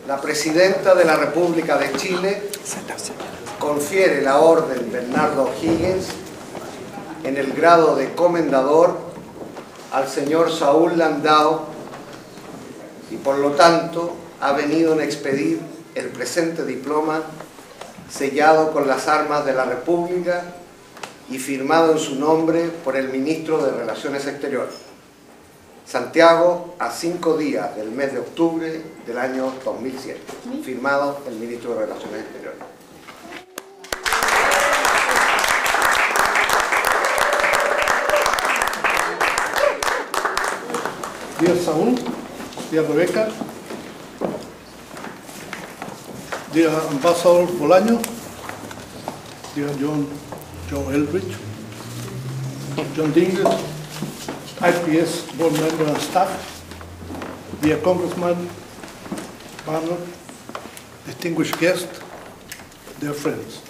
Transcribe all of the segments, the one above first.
La Presidenta de la República de Chile confiere la Orden Bernardo Higgins en el grado de comendador al señor Saul Landau y por lo tanto ha venido a expedir el presente diploma sellado con las armas de la República y firmado en su nombre por el Ministro de Relaciones Exteriores. Santiago, a 5 días del mes de octubre del año 2007. Firmado el Ministro de Relaciones Exteriores. Dear Saul, dear Rebecca, dear Ambassador Bolaño, dear Joe Eldridge, John Dinges, IPS board member and staff, dear Congressman Bernardo, distinguished guests, dear friends.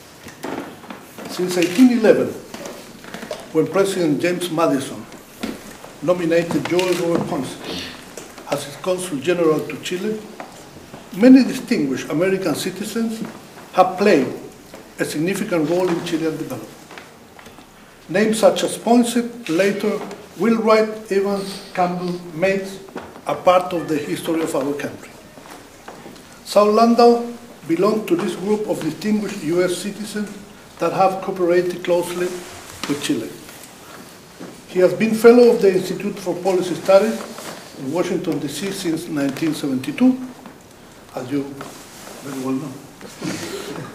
Since 1811, when President James Madison nominated Joel Robert Ponce as his Consul General to Chile, many distinguished American citizens have played a significant role in Chilean development. Names such as Ponce, later Wheelwright, Evans, Campbell, Mates are part of the history of our country. Saul Landau belonged to this group of distinguished US citizens that have cooperated closely with Chile. He has been fellow of the Institute for Policy Studies in Washington, D.C. since 1972, as you very well know.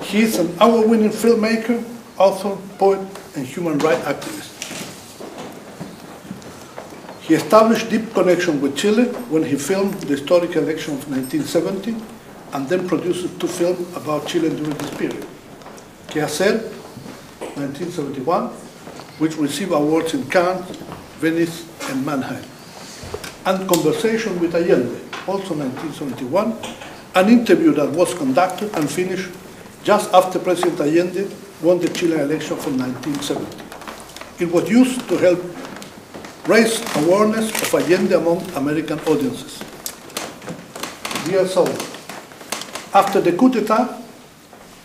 He is an award-winning filmmaker, author, poet, and human rights activist. He established deep connection with Chile when he filmed the historic election of 1970 and then produced 2 films about Chile during this period. Que Hacer, 1971, which received awards in Cannes, Venice, and Mannheim. And Conversation with Allende, also 1971, an interview that was conducted and finished just after President Allende won the Chilean election from 1970. It was used to help raise awareness of Allende among American audiences. Dear Saul, after the coup d'etat,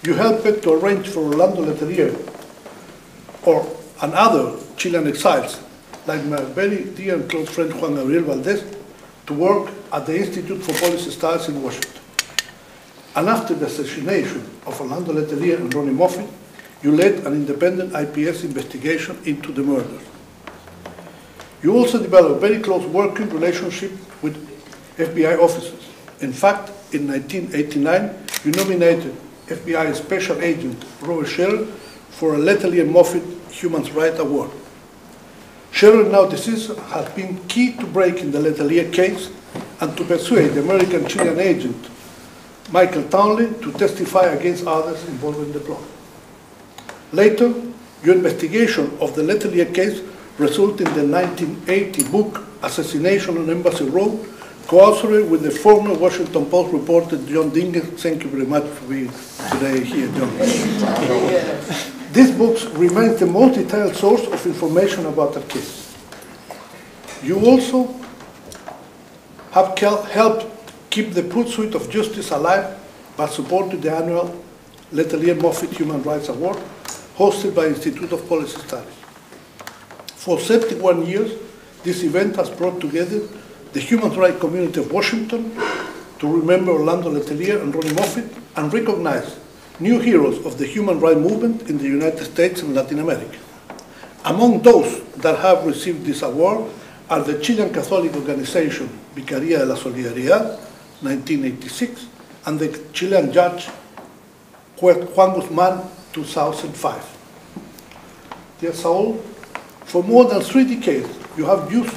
you helped to arrange for Orlando Letelier and other Chilean exiles, like my very dear and close friend Juan Gabriel Valdez, to work at the Institute for Policy Studies in Washington. And after the assassination of Orlando Letelier and Ronnie Moffett, you led an independent IPS investigation into the murders. You also developed a very close working relationship with FBI officers. In fact, in 1989, you nominated FBI Special Agent Robert Scherer for a Letelier Moffett Human Rights Award. Scherer, now deceased, has been key to breaking the Letelier case and to persuade the American Chilean agent Michael Townley to testify against others involved in the plot. Later, your investigation of the Letelier case resulted in the 1980 book Assassination on Embassy Road, co-authored with the former Washington Post reporter John Dinges. Thank you very much for being today here, John. This book remains the most detailed source of information about the case. You also have helped keep the pursuit of justice alive by supporting the annual Letelier Moffett Human Rights Award, hosted by Institute of Policy Studies. For 31 years, this event has brought together the human rights community of Washington to remember Orlando Letelier and Ronnie Moffett and recognize new heroes of the human rights movement in the United States and Latin America. Among those that have received this award are the Chilean Catholic organization Vicaría de la Solidaridad, 1986, and the Chilean judge Juan Guzmán, 2005. Dear Saul, for more than 3 decades, you have used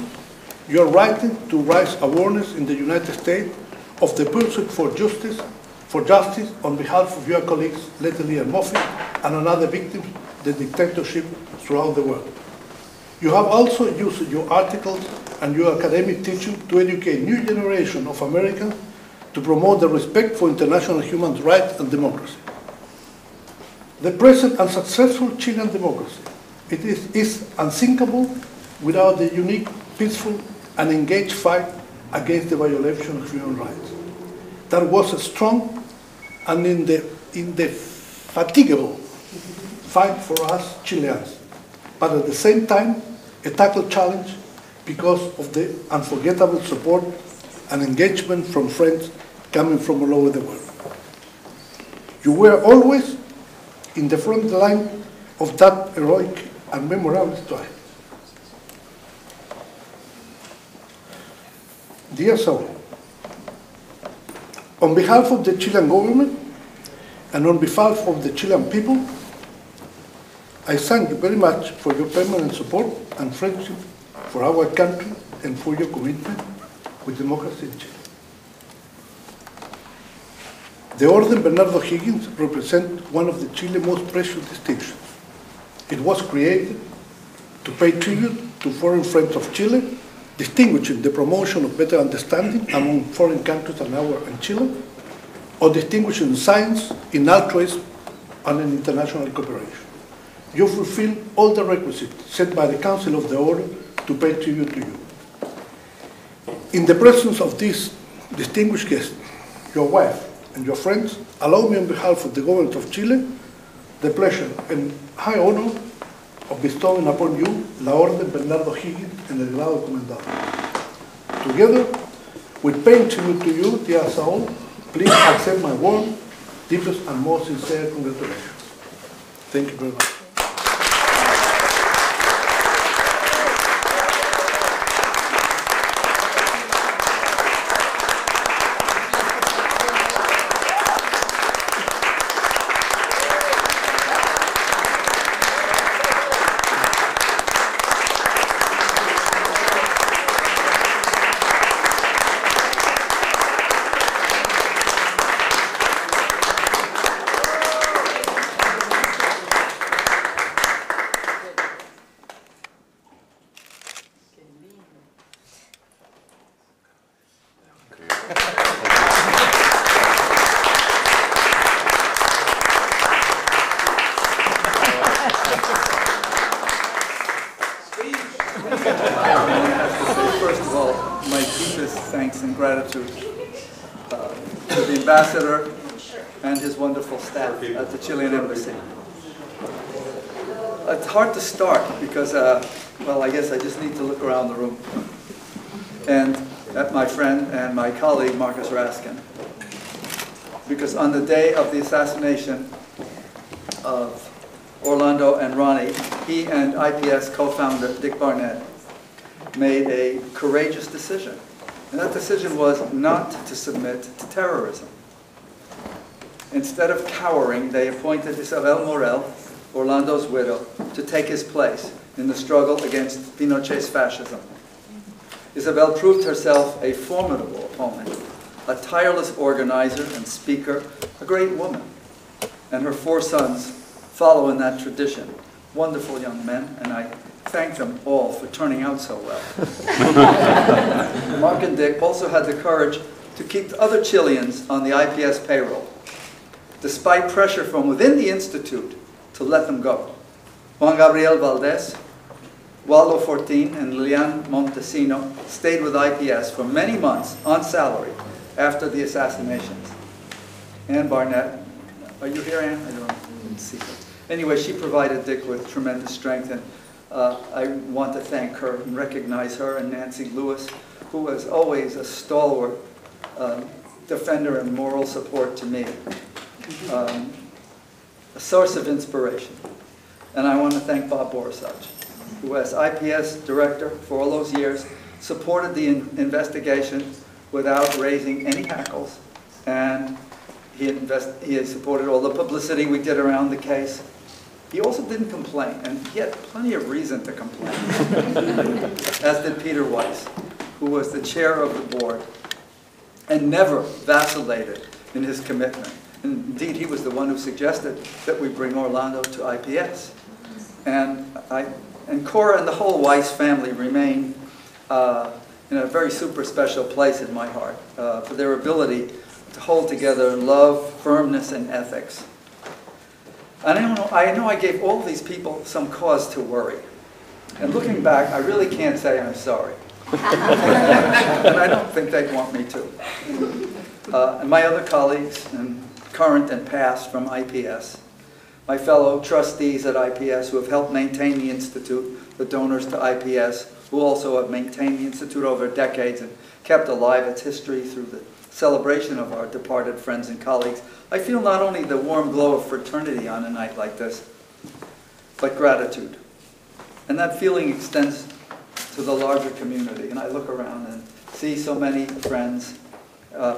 your writing to raise awareness in the United States of the pursuit for justice on behalf of your colleagues Letelier and Moffett and other victims of the dictatorship throughout the world. You have also used your articles and your academic teaching to educate new generation of Americans to promote the respect for international human rights and democracy. The present and successful Chilean democracy is unthinkable without the unique, peaceful, and engaged fight against the violation of human rights. that was strong and indefatigable fight for us Chileans, but at the same time, a tackle challenge because of the unforgettable support and engagement from friends coming from all over the world. You were always in the front line of that heroic and memorable story. Dear Saul, on behalf of the Chilean government and on behalf of the Chilean people, I thank you very much for your permanent support and friendship for our country and for your commitment with democracy in Chile. The Order Bernardo Higgins represents one of the Chile's most precious distinctions. It was created to pay tribute to foreign friends of Chile, distinguishing the promotion of better understanding among foreign countries and Chile, or distinguishing science in altruism and in international cooperation. You fulfill all the requisites set by the Council of the Order to pay tribute to you. In the presence of these distinguished guests, your wife and your friends, allow me on behalf of the government of Chile the pleasure and high honor of bestowing upon you la Orden Bernardo Higgins en el grado de comendador. Together, with paying tribute to you, dear Saul, please accept my warm, deepest and most sincere congratulations. Thank you very much. Ambassador and his wonderful staff at the Chilean Embassy. It's hard to start because, well, I guess I just need to look around the room and at my friend and my colleague, Marcus Raskin. Because on the day of the assassination of Orlando and Ronnie, he and IPS co-founder Dick Barnett made a courageous decision. And that decision was not to submit to terrorism. Instead of cowering, they appointed Isabel Morel, Orlando's widow, to take his place in the struggle against Pinochet's fascism. Isabel proved herself a formidable opponent, a tireless organizer and speaker, a great woman. And her 4 sons follow in that tradition. Wonderful young men, and I thank them all for turning out so well. Mark and Dick also had the courage to keep other Chileans on the IPS payroll, despite pressure from within the Institute to let them go. Juan Gabriel Valdez, Waldo Fortin, and Lilian Montesino stayed with IPS for many months on salary after the assassinations. Ann Barnett, are you here, Ann? I didn't see her. Anyway, she provided Dick with tremendous strength, and I want to thank her and recognize her and Nancy Lewis, who was always a stalwart defender and moral support to me. A source of inspiration. And I want to thank Bob Borisovich, who as IPS director for all those years supported the investigation without raising any hackles, and he supported all the publicity we did around the case. He also didn't complain, and he had plenty of reason to complain, as did Peter Weiss, who was the chair of the board and never vacillated in his commitment. Indeed, he was the one who suggested that we bring Orlando to IPS. And Cora and the whole Weiss family remain in a very super special place in my heart for their ability to hold together love, firmness, and ethics. And I know I gave all these people some cause to worry. And looking back, I really can't say I'm sorry. And I don't think they'd want me to. and my other colleagues, and current and past from IPS, my fellow trustees at IPS who have helped maintain the Institute, the donors to IPS, who also have maintained the Institute over decades and kept alive its history through the celebration of our departed friends and colleagues. I feel not only the warm glow of fraternity on a night like this, but gratitude. And that feeling extends to the larger community. And I look around and see so many friends,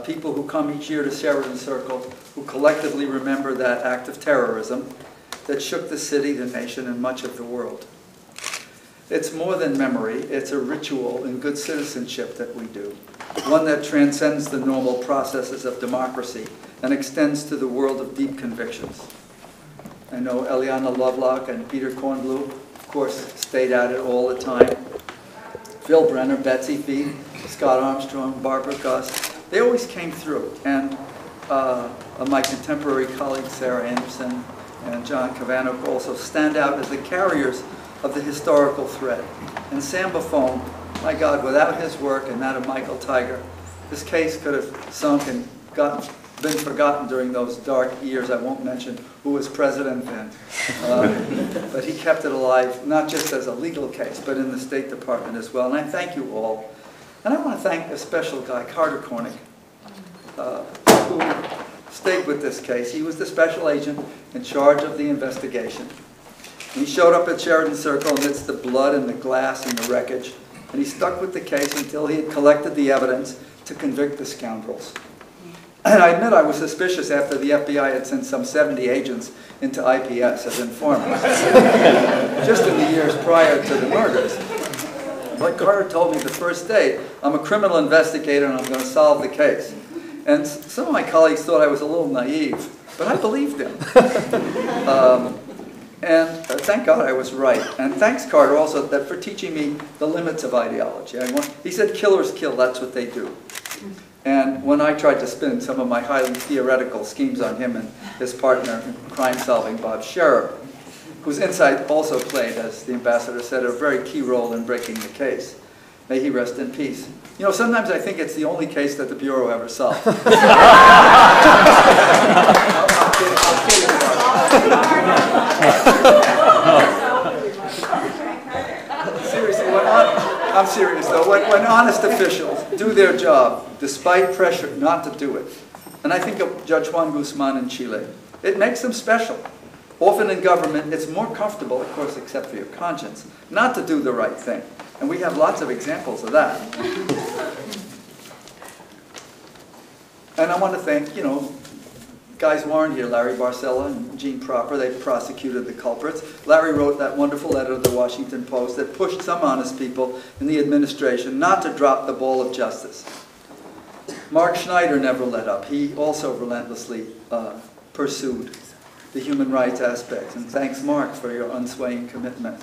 people who come each year to Sheridan Circle, who collectively remember that act of terrorism that shook the city, the nation, and much of the world. It's more than memory, it's a ritual in good citizenship that we do, one that transcends the normal processes of democracy and extends to the world of deep convictions. I know Eliana Lovelock and Peter Kornblum, of course, stayed at it all the time. Phil Brenner, Betsy Feet, Scott Armstrong, Barbara Gus, they always came through. And my contemporary colleagues, Sarah Anderson and John Cavano, also stand out as the carriers of the historical thread. And Sam Buffon, my God, without his work and that of Michael Tiger, this case could have sunk and been forgotten during those dark years. I won't mention who was president then. But he kept it alive, not just as a legal case, but in the State Department as well. And I thank you all. And I want to thank a special guy, Carter Cornick, who stayed with this case. He was the special agent in charge of the investigation. He showed up at Sheridan Circle amidst the blood and the glass and the wreckage, and he stuck with the case until he had collected the evidence to convict the scoundrels. And I admit I was suspicious after the FBI had sent some 70 agents into IPS as informants, just in the years prior to the murders. But Carter told me the first day, I'm a criminal investigator and I'm going to solve the case. And some of my colleagues thought I was a little naive, but I believed him. And thank God I was right. And thanks, Carter, also for teaching me the limits of ideology. He said killers kill, that's what they do. And when I tried to spin some of my highly theoretical schemes on him and his partner in crime-solving, Bob Scherer, whose insight also played, as the ambassador said, a very key role in breaking the case. May he rest in peace. You know, sometimes I think it's the only case that the Bureau ever solved. I'm kidding. Seriously, I'm serious though. When honest officials do their job, despite pressure not to do it, and I think of Judge Juan Guzman in Chile, it makes them special. Often in government, it's more comfortable, of course, except for your conscience, not to do the right thing. And we have lots of examples of that. And I want to thank, you know, guys who aren't here, Larry Barcella and Gene Proper, they prosecuted the culprits. Larry wrote that wonderful letter to the Washington Post that pushed some honest people in the administration not to drop the ball of justice. Mark Schneider never let up. He also relentlessly pursued the human rights aspects. And thanks, Mark, for your unswaying commitment.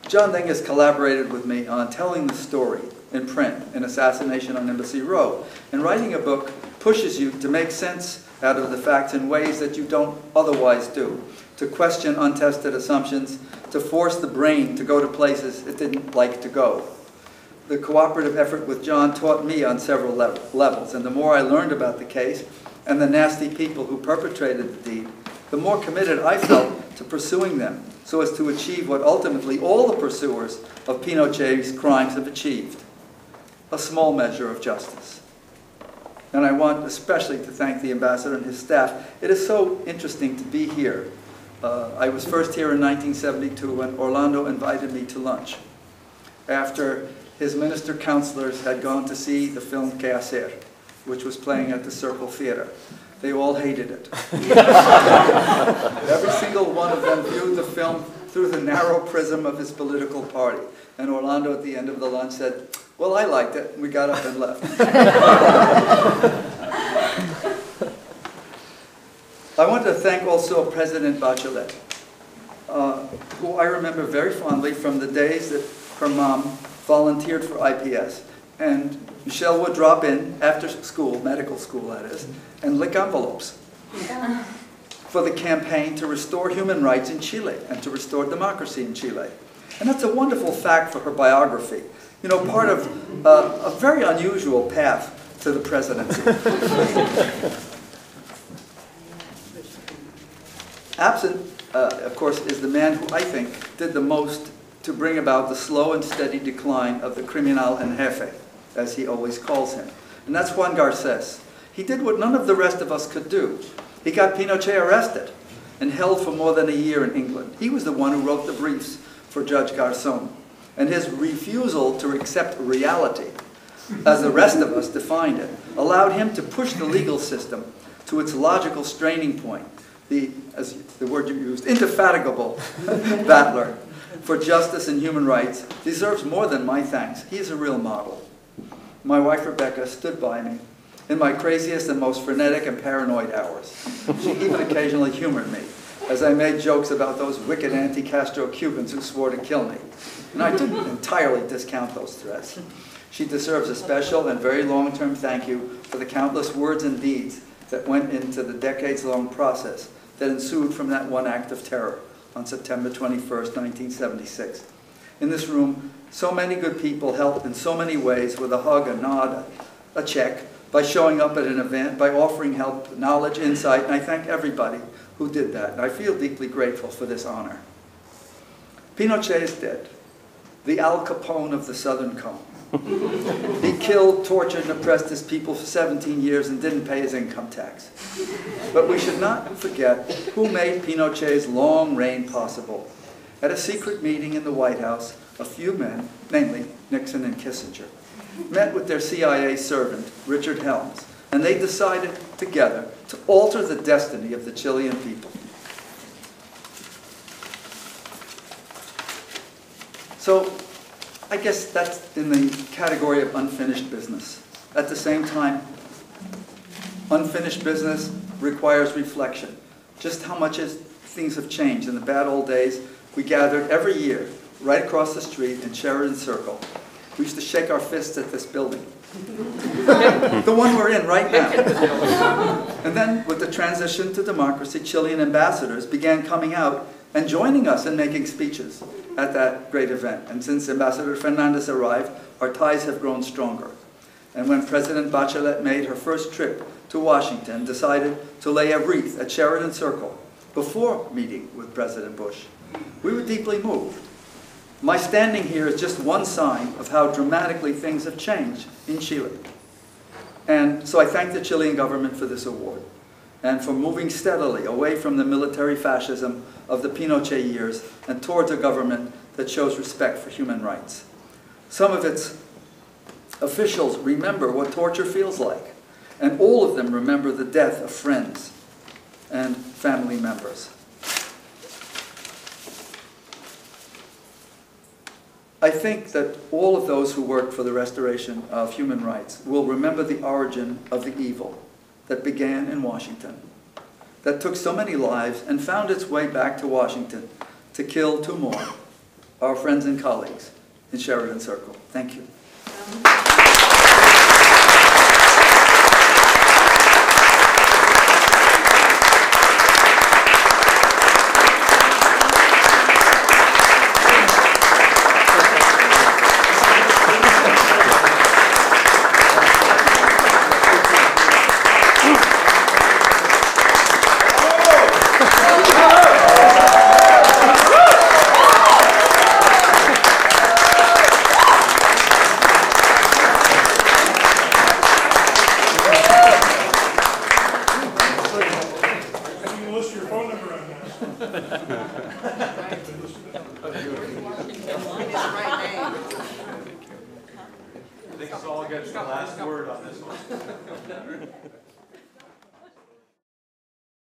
John Deng has collaborated with me on telling the story in print in Assassination on Embassy Row. And writing a book pushes you to make sense out of the facts in ways that you don't otherwise do, to question untested assumptions, to force the brain to go to places it didn't like to go. The cooperative effort with John taught me on several levels, and the more I learned about the case and the nasty people who perpetrated the deed, the more committed I felt to pursuing them so as to achieve what ultimately all the pursuers of Pinochet's crimes have achieved, a small measure of justice. And I want especially to thank the ambassador and his staff. It is so interesting to be here. I was first here in 1972 when Orlando invited me to lunch after his minister counselors had gone to see the film Que Hacer, which was playing at the Circle Theater. They all hated it. Every single one of them viewed the film through the narrow prism of his political party. And Orlando at the end of the lunch said, well, I liked it. And we got up and left. I want to thank also President Bachelet, who I remember very fondly from the days that her mom volunteered for IPS. And Michelle would drop in after school, medical school that is, and lick envelopes for the campaign to restore human rights in Chile and to restore democracy in Chile. And that's a wonderful fact for her biography. You know, part of a very unusual path to the presidency. Absent, of course, is the man who I think did the most to bring about the slow and steady decline of the criminal en jefe, as he always calls him. And that's Juan Garces. He did what none of the rest of us could do. He got Pinochet arrested and held for more than a year in England. He was the one who wrote the briefs for Judge Garzón. And his refusal to accept reality, as the rest of us defined it, allowed him to push the legal system to its logical straining point. As the word you used, indefatigable battler for justice and human rights deserves more than my thanks. He is a real model. My wife Rebecca stood by me in my craziest and most frenetic and paranoid hours. She even occasionally humored me as I made jokes about those wicked anti-Castro Cubans who swore to kill me. And I didn't entirely discount those threats. She deserves a special and very long-term thank you for the countless words and deeds that went into the decades-long process that ensued from that one act of terror on September 21st, 1976. In this room, so many good people helped in so many ways with a hug, a nod, a check, by showing up at an event, by offering help, knowledge, insight, and I thank everybody who did that, and I feel deeply grateful for this honor. Pinochet is dead, the Al Capone of the Southern Cone. He killed, tortured, and oppressed his people for 17 years and didn't pay his income tax. But we should not forget who made Pinochet's long reign possible. At a secret meeting in the White House, a few men, namely Nixon and Kissinger, met with their CIA servant, Richard Helms, and they decided together to alter the destiny of the Chilean people. So, I guess that's in the category of unfinished business. At the same time, unfinished business requires reflection. Just how much things have changed. In the bad old days, we gathered every year right across the street in Sheridan Circle. We used to shake our fists at this building. The one we're in right now. And then with the transition to democracy, Chilean ambassadors began coming out and joining us in making speeches at that great event. And since Ambassador Fernandez arrived, our ties have grown stronger. And when President Bachelet made her first trip to Washington, decided to lay a wreath at Sheridan Circle before meeting with President Bush, we were deeply moved. My standing here is just one sign of how dramatically things have changed in Chile. And so I thank the Chilean government for this award and for moving steadily away from the military fascism of the Pinochet years and towards a government that shows respect for human rights. Some of its officials remember what torture feels like, and all of them remember the death of friends and family members. I think that all of those who worked for the restoration of human rights will remember the origin of the evil that began in Washington, that took so many lives and found its way back to Washington to kill 2 more, our friends and colleagues in Sheridan Circle. Thank you. I think Saul gets the last word on this one.